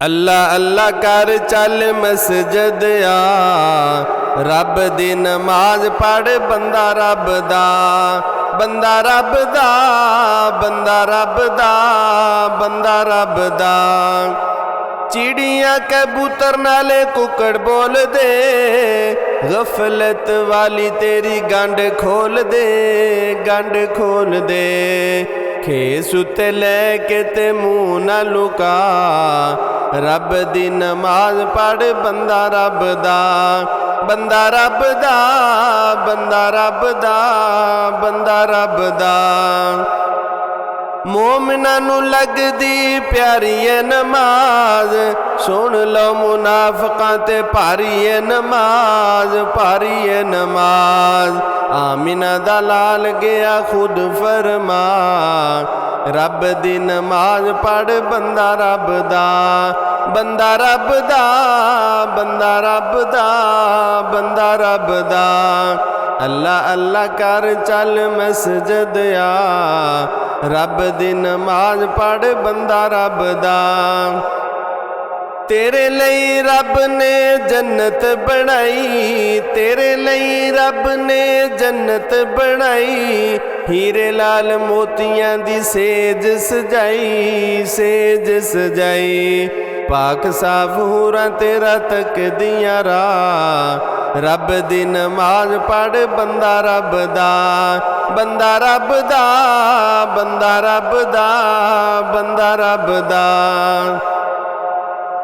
अल्लाह अल्लाह कर चल मस्जिद आ, रब दी नमाज पढ़ बंदा रब दा, बंदा रब दा, बंदा रब दा, बंदा रब दा। चिड़ियाँ कबूतर नाले कुकड़ बोल दे, गफलत वाली तेरी गंढ खोल दे, गंढ खोल दे। खेस उत्ते लैके ते मुँह न लुका, रब दी नमाज पढ़ बंदा रब दा, बंदा रब दा, बंदा रब दा, बंदा रब दा। मोमिना नू लगदी प्यारी है नमाज, सुन लो मुनाफिकां ते भारी है नमाज, भारी है नमाज। आमिना दा लाल गया खुद फरमा, रब दी नमाज पढ़ बंदा रब दा, बंदा रब दा, बंदा रब दा, बंदा रब दा। अल्लाह अल्लाह कर चल मस्जिद आ, रब दी नमाज पढ़ बंदा रब दा। तेरे लई रब ने जन्नत बनाई, तेरे लई रब ने जन्नत बनाई। हीरे लाल मोतियां दी सेज सजाई, सेज सजाई। पाक साफ हूरां तेरा तक दियां राह, रब दी नमाज पढ़ बंदा रब दा, बंदा रब दा, बंदा रब दा, बंदा रब दा।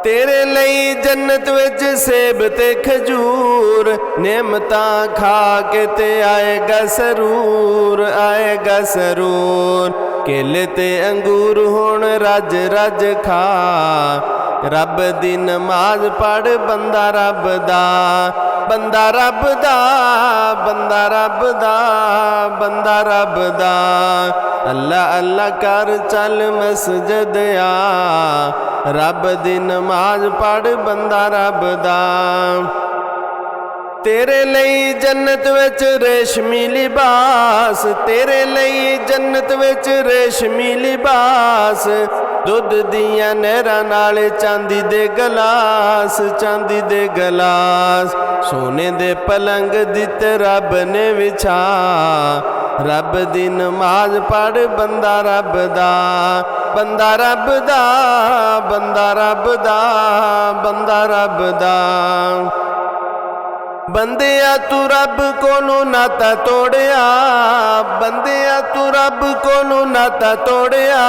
तेरे लई जन्नत विच सेब ते खजूर, नेमतां खा के ते आएगा सरूर, आएगा सरूर। केले ते अंगूर हुण रज रज खा, रब दी नमाज पढ़ बंदा रब दा, बंदा रब दा, बंदा रब दा, बंदा रब दा। अल्लाह अल्लाह कर चल मस्जिद आ, रब दी नमाज पढ़ बंदा रब दा। तेरे लई जन्नत विच रेशमी लिबास, तेरे लई जन्नत विच रेशमी लिबास। दुध दियां नहरां नाल चांदी दे गलास, चांदी दे गलास। सोने दे पलंग दिते रब ने विछा, रब दी नमाज पढ़ बंदा रब दा, बंदा रब दा, बंदा रब दा, बंदा रब दा। बंदिया तू रब कोलों नाता तोड़िया, बंदिया तू रब कोलों नाता तोड़िया।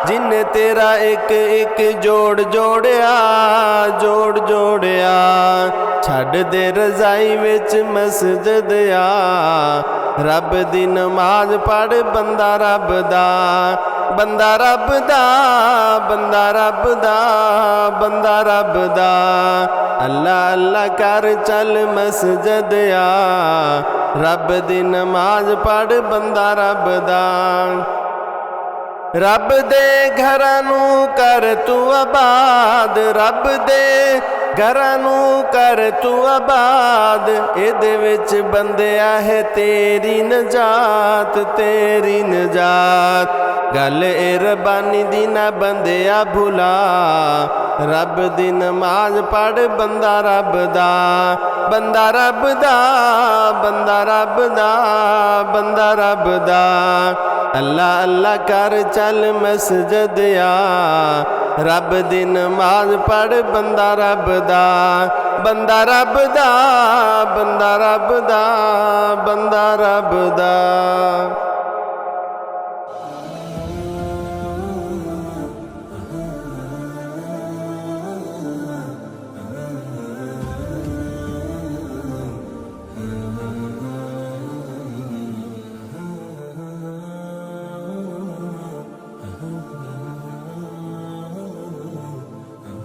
जिन्ने तेरा एक एक जोड़ जोड़िया, जोड़ जोड़िया। छड़ दे रजाई विच मस्जिद आ, रब दी नमाज पढ़ बंदा रब दा, बंदा रब दा, बंदा रब दा, बंदा रब दा। अल्लाह अल्लाह कर चल मस्जिद आ, रब दी नमाज पढ़ बंदा रब दा। रब दे घरां नू कर तू आबाद, रब दे घरां नू कर तू आबाद। इहदे विच बंदिया है तेरी नजात, तेरी नजात। गल ए रबानी दी ना बंदिया भुला, रब दी नमाज पढ़ बंदा रब दा, बंदा रब दा, बंदा रब दा, बंदा रब दा। अल्लाह अल्लाह कर चल मस्जिद आ, रब दी नमाज पढ़ बंदा रब दा, बंदा रब दा, बंदा रब दा, बंदा रब दा।